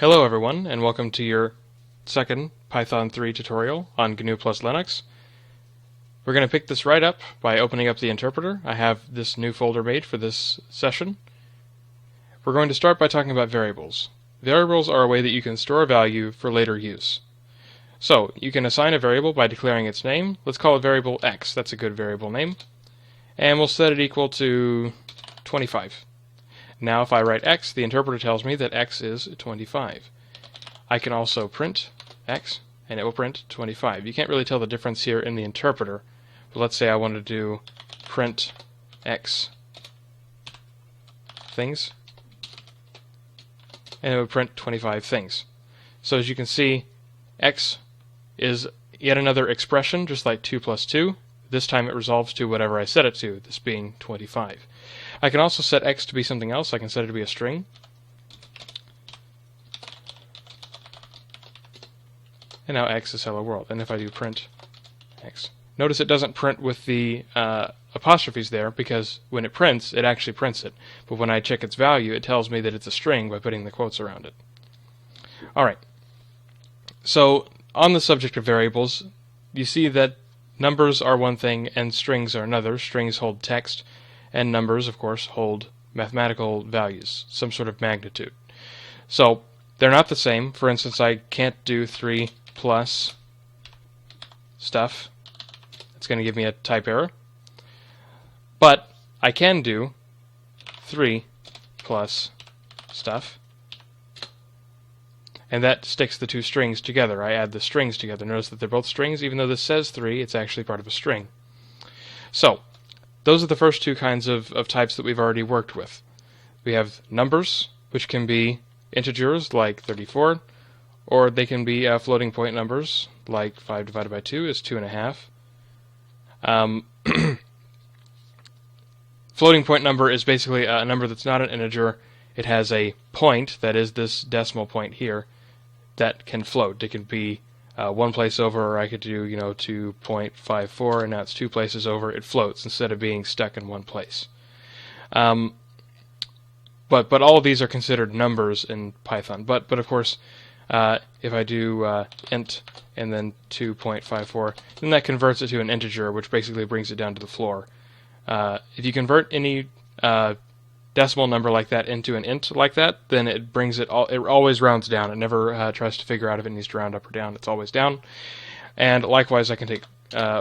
Hello everyone, and welcome to your second Python 3 tutorial on GNU plus Linux. We're going to pick this right up by opening up the interpreter. I have this new folder made for this session. We're going to start by talking about variables. Variables are a way that you can store a value for later use. So, you can assign a variable by declaring its name. Let's call it variable x. That's a good variable name. And we'll set it equal to 25. Now if I write x, the interpreter tells me that x is 25. I can also print x, and it will print 25. You can't really tell the difference here in the interpreter, but let's say I want to do print x things, and it would print 25 things. So as you can see, x is yet another expression, just like 2 plus 2. This time it resolves to whatever I set it to, this being 25. I can also set x to be something else. I can set it to be a string. And now x is hello world. And if I do print x, notice it doesn't print with the apostrophes there, because when it prints, it actually prints it. But when I check its value, it tells me that it's a string by putting the quotes around it. Alright, so on the subject of variables, you see that numbers are one thing and strings are another. Strings hold text, and numbers, of course, hold mathematical values, some sort of magnitude. So they're not the same. For instance, I can't do 3 plus stuff. It's going to give me a type error. But I can do 3 plus stuff. And that sticks the two strings together. I add the strings together. Notice that they're both strings. Even though this says 3, it's actually part of a string. So those are the first two kinds of types that we've already worked with. We have numbers, which can be integers like 34, or they can be floating point numbers like 5 divided by 2 is 2.5. Floating point number is basically a number that's not an integer. It has a point, that is this decimal point here, that can float. It can be one place over, or I could do 2.54, and now it's two places over. It floats instead of being stuck in one place. But all of these are considered numbers in Python. But of course, if I do int and then 2.54, then that converts it to an integer, which basically brings it down to the floor. If you convert any decimal number like that into an int like that, then it brings it all. It always rounds down. It never tries to figure out if it needs to round up or down. It's always down. And likewise, I can take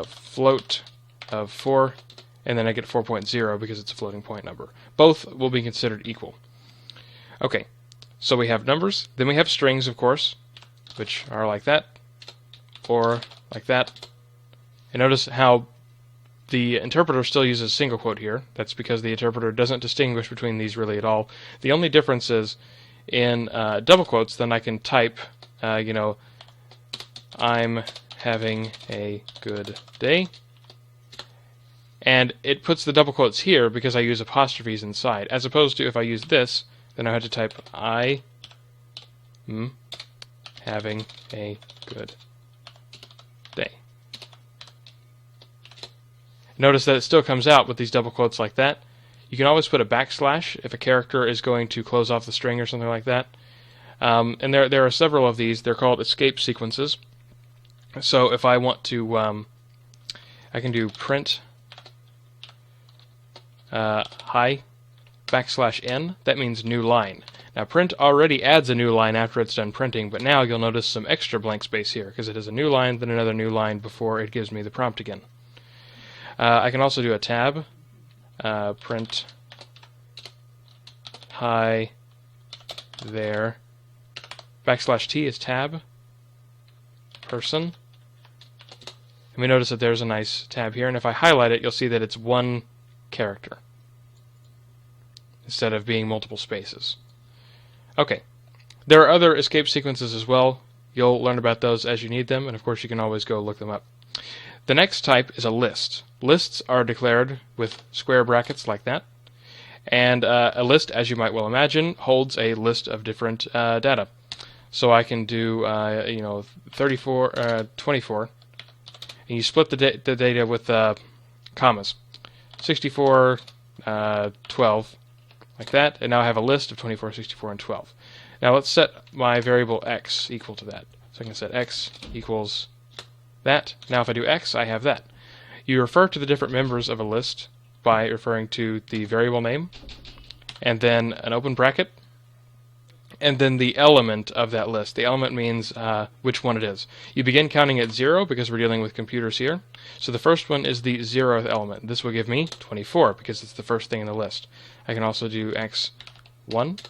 float of 4, and then I get 4.0 because it's a floating point number. Both will be considered equal. Okay, so we have numbers. Then we have strings, of course, which are like that, or like that. And notice how the interpreter still uses single quote here. That's because the interpreter doesn't distinguish between these really at all. The only difference is in double quotes, then I can type, I'm having a good day. And it puts the double quotes here because I use apostrophes inside. As opposed to if I use this, then I have to type I am having a good day. Notice that it still comes out with these double quotes like that. You can always put a backslash if a character is going to close off the string or something like that. And there are several of these. They're called escape sequences. So if I want to, I can do print hi \n. That means new line. Now print already adds a new line after it's done printing, but now you'll notice some extra blank space here because it has a new line, then another new line before it gives me the prompt again. I can also do a tab, print hi there, \t is tab, person, and we notice that there's a nice tab here, and if I highlight it, you'll see that it's one character instead of being multiple spaces. Okay, there are other escape sequences as well. You'll learn about those as you need them, and of course you can always go look them up. The next type is a list. Lists are declared with square brackets like that. And a list, as you might well imagine, holds a list of different data. So I can do 24, and you split the data with commas. 64, 12, like that, and now I have a list of 24, 64, and 12. Now let's set my variable x equal to that. So I can set x equals that. Now if I do x, I have that. You refer to the different members of a list by referring to the variable name, and then an open bracket, and then the element of that list. The element means which one it is. You begin counting at 0 because we're dealing with computers here. So the first one is the 0th element. This will give me 24 because it's the first thing in the list. I can also do x1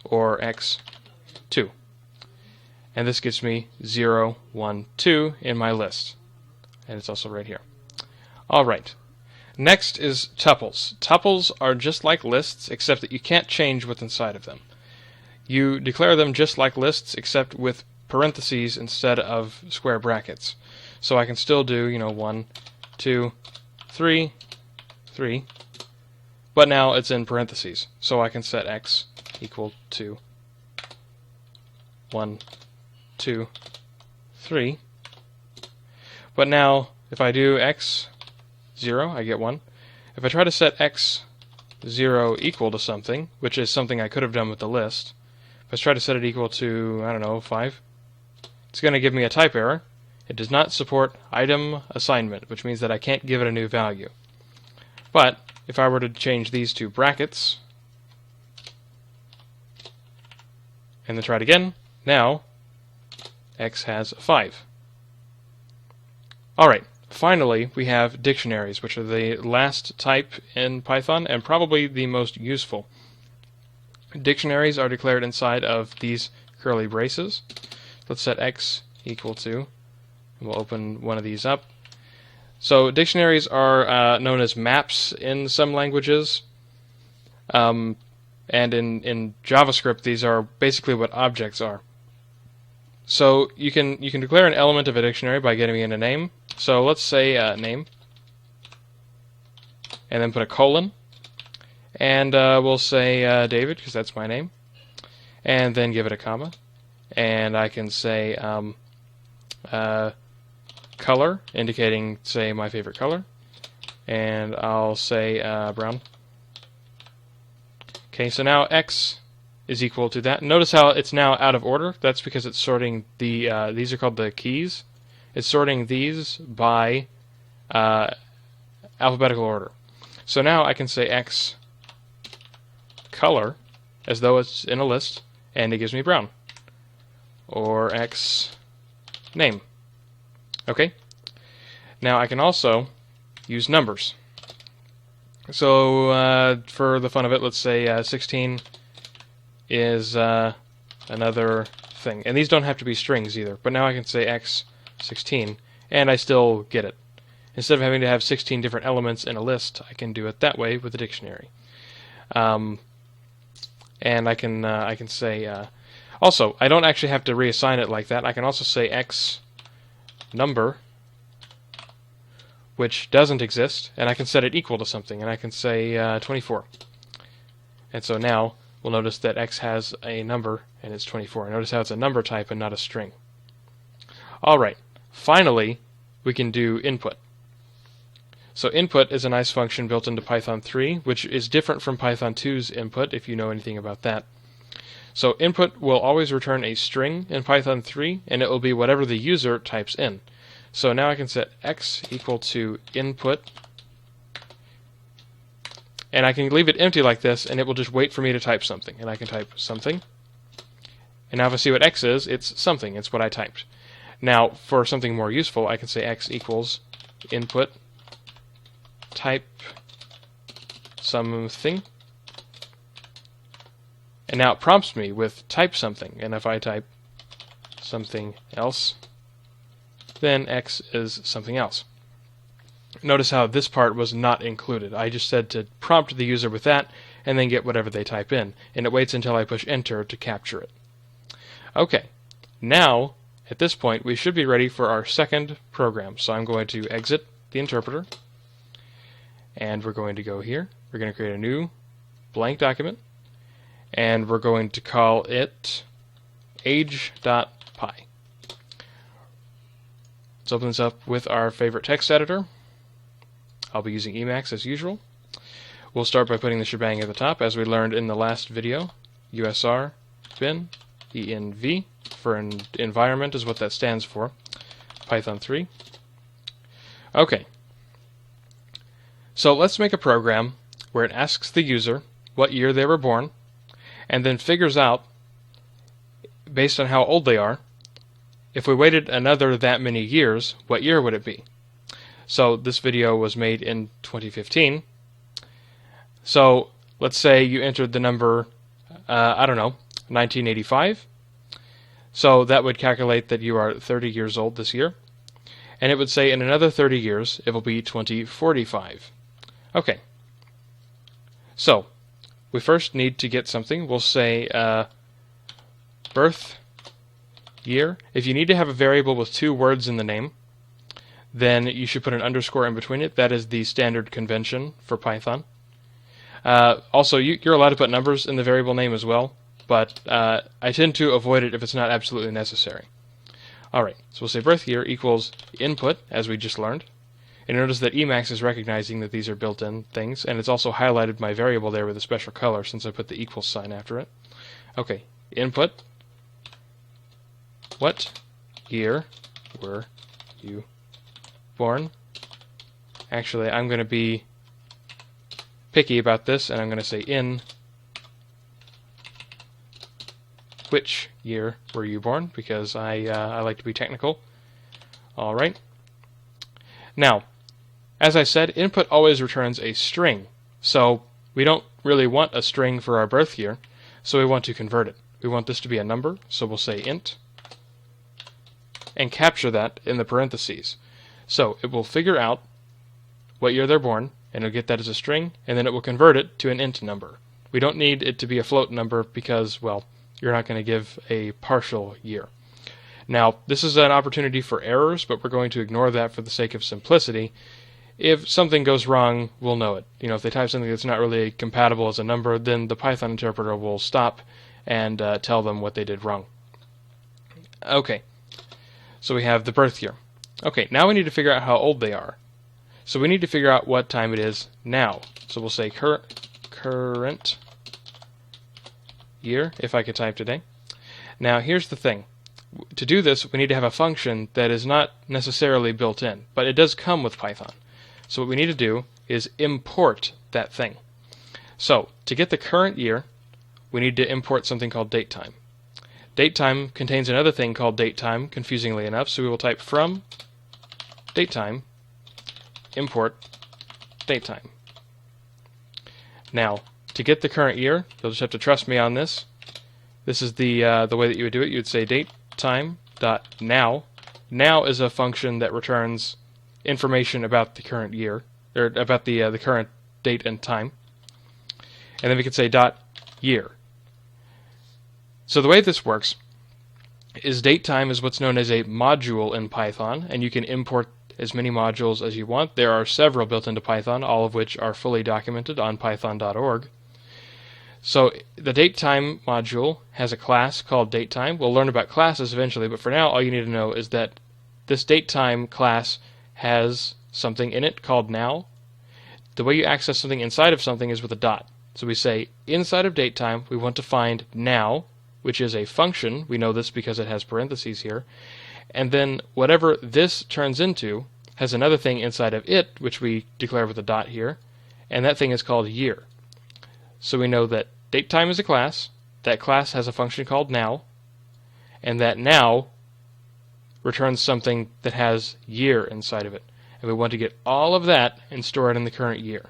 or x2. And this gives me 0, 1, 2 in my list. And it's also right here. Alright. Next is tuples. Tuples are just like lists, except that you can't change what's inside of them. You declare them just like lists, except with parentheses instead of square brackets. So I can still do, 1, 2, 3, 3, but now it's in parentheses. So I can set x equal to 1, 2, 3. But now, if I do x 0, I get 1. If I try to set x 0 equal to something, which is something I could have done with the list, if I try to set it equal to, 5, it's going to give me a type error. It does not support item assignment, which means that I can't give it a new value. But if I were to change these to brackets, and then try it again, now x has 5. Alright, finally we have dictionaries, which are the last type in Python and probably the most useful. Dictionaries are declared inside of these curly braces. Let's set x equal to, and we'll open one of these up. So dictionaries are known as maps in some languages, and in JavaScript these are basically what objects are. So you can declare an element of a dictionary by getting in a name. So let's say name, and then put a colon, and we'll say David, because that's my name, and then give it a comma, and I can say color, indicating, say, my favorite color, and I'll say brown. Okay, so now x is equal to that. Notice how it's now out of order. That's because it's sorting the, these are called the keys. It's sorting these by alphabetical order. So now I can say x color as though it's in a list, and it gives me brown. Or x name. Okay? Now I can also use numbers. So for the fun of it, let's say 16 is another thing. And these don't have to be strings either. But now I can say x16, and I still get it. Instead of having to have 16 different elements in a list, I can do it that way with a dictionary. And I can say also, I don't actually have to reassign it like that. I can also say x number, which doesn't exist, and I can set it equal to something, and I can say 24. And so now we'll notice that x has a number, and it's 24. Notice how it's a number type and not a string. Alright, finally we can do input. So input is a nice function built into Python 3, which is different from Python 2's input, if you know anything about that. So input will always return a string in Python 3, and it will be whatever the user types in. So now I can set x equal to input, and I can leave it empty like this, and it will just wait for me to type something. And I can type something, and now if I see what x is, it's something. It's what I typed. Now, for something more useful, I can say x equals input type something, and now it prompts me with type something, and if I type something else, then x is something else. Notice how this part was not included. I just said to prompt the user with that, and then get whatever they type in, and it waits until I push enter to capture it. Okay, now at this point we should be ready for our second program. So I'm going to exit the interpreter, and we're going to go here. We're going to create a new blank document, and we're going to call it age.py. Let's open this up with our favorite text editor. I'll be using Emacs as usual. We'll start by putting the shebang at the top, as we learned in the last video. USR bin, env, for an environment is what that stands for, python3. Okay, so let's make a program where it asks the user what year they were born, and then figures out, based on how old they are, if we waited another that many years, what year would it be? So this video was made in 2015. So let's say you entered the number, I don't know, 1985. So that would calculate that you are 30 years old this year. And it would say in another 30 years, it will be 2045. Okay. So we first need to get something. We'll say birth year. If you need to have a variable with 2 words in the name, then you should put an underscore in between it. That is the standard convention for Python. Also, you're allowed to put numbers in the variable name as well, but I tend to avoid it if it's not absolutely necessary. Alright, so we'll say birth year equals input, as we just learned. And notice that Emacs is recognizing that these are built-in things, and it's also highlighted my variable there with a special color since I put the equals sign after it. Okay, input. What year were you born? Actually, I'm going to be picky about this, and I'm going to say in which year were you born, because I like to be technical. Alright. Now, as I said, input always returns a string, so we don't really want a string for our birth year, so we want to convert it. We want this to be a number, so we'll say int, and capture that in the parentheses. So it will figure out what year they're born, and it'll get that as a string, and then it will convert it to an int number. We don't need it to be a float number because, well, you're not going to give a partial year. Now, this is an opportunity for errors, but we're going to ignore that for the sake of simplicity. If something goes wrong, we'll know it. You know, if they type something that's not really compatible as a number, then the Python interpreter will stop and tell them what they did wrong. Okay, so we have the birth year. Okay, now we need to figure out how old they are. So we need to figure out what time it is now. So we'll say current year, if I could type today. Now here's the thing. To do this, we need to have a function that is not necessarily built in, but it does come with Python. So what we need to do is import that thing. So to get the current year, we need to import something called datetime. Datetime contains another thing called datetime, confusingly enough, so we will type from datetime import datetime. Now, to get the current year, you'll just have to trust me on this. This is the way that you would do it. You would say datetime.now. Now is a function that returns information about the current year, or about the current date and time. And then we could say .year. So the way this works is datetime is what's known as a module in Python, and you can import as many modules as you want. There are several built into Python, all of which are fully documented on python.org. So the datetime module has a class called datetime. We'll learn about classes eventually, but for now all you need to know is that this datetime class has something in it called now. The way you access something inside of something is with a dot. So we say inside of datetime we want to find now, which is a function. We know this because it has parentheses here. And then whatever this turns into has another thing inside of it, which we declare with a dot here, and that thing is called year. So we know that datetime is a class, that class has a function called now, and that now returns something that has year inside of it. And we want to get all of that and store it in the current year.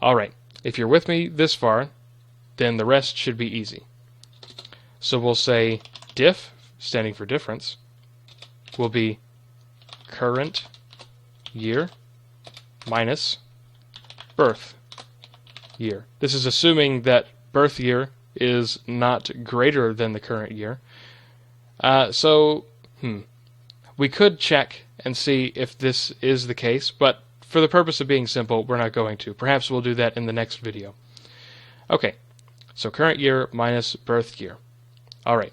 Alright, if you're with me this far, then the rest should be easy. So we'll say diff, standing for difference, will be current year minus birth year. This is assuming that birth year is not greater than the current year. We could check and see if this is the case, but for the purpose of being simple, we're not going to. Perhaps we'll do that in the next video. Okay, so current year minus birth year. Alright,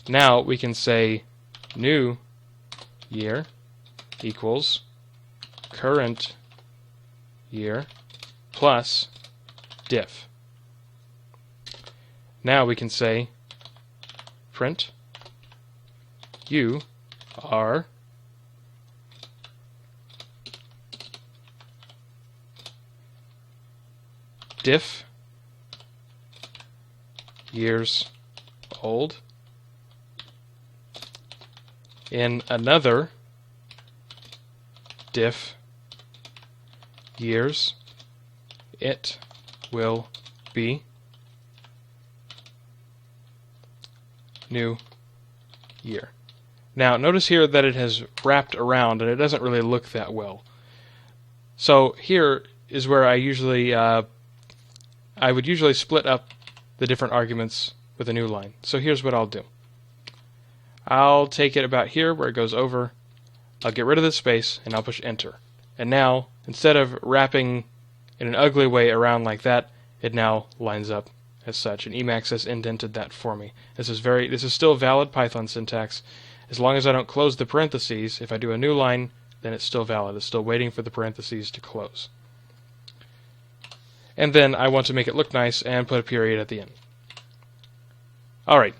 now we can say new year equals current year plus diff. Now we can say print you are diff years old in another diff years it will be new year. Now notice here that it has wrapped around and it doesn't really look that well. So here is where I would usually split up the different arguments with a new line. So here's what I'll do. I'll take it about here where it goes over, I'll get rid of this space, and I'll push enter. And now, instead of wrapping in an ugly way around like that, it now lines up as such, and Emacs has indented that for me. This is still valid Python syntax. As long as I don't close the parentheses, if I do a new line, then it's still valid. It's still waiting for the parentheses to close. And then I want to make it look nice and put a period at the end. Alright,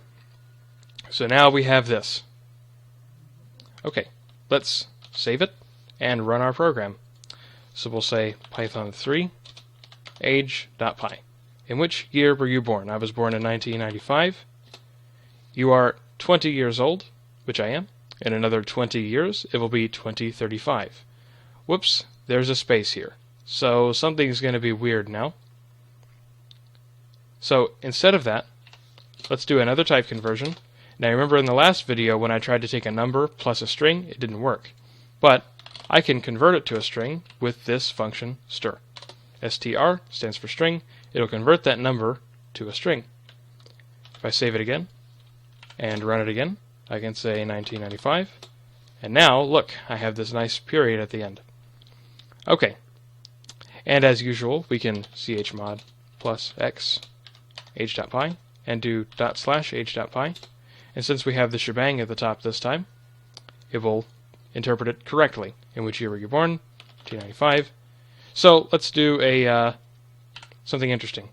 so now we have this. Okay, let's save it and run our program. So we'll say pytut02 age.py. In which year were you born? I was born in 1995. You are 20 years old, which I am. In another 20 years, it will be 2035. Whoops, there's a space here. So something's going to be weird now. So instead of that, let's do another type conversion. Now remember in the last video when I tried to take a number plus a string, it didn't work. But I can convert it to a string with this function str. str stands for string. It'll convert that number to a string. If I save it again and run it again, I can say 1995. And now, look, I have this nice period at the end. Okay. And as usual, we can chmod plus x age.py and do /h.py. And since we have the shebang at the top this time, it will interpret it correctly. In which year were you born? 1995. So let's do something interesting.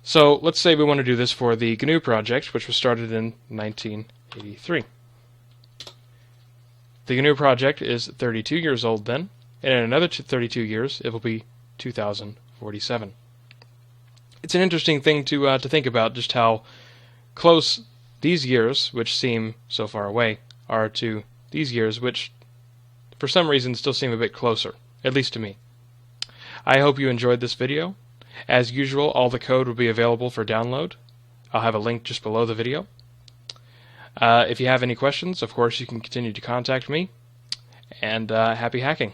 So let's say we want to do this for the GNU project, which was started in 1983. The GNU project is 32 years old then, and in another 32 years it will be 2047. It's an interesting thing to think about, just how close these years, which seem so far away, are to these years, which for some reason still seem a bit closer, at least to me. I hope you enjoyed this video. As usual, all the code will be available for download. I'll have a link just below the video. If you have any questions, of course, you can continue to contact me. And happy hacking.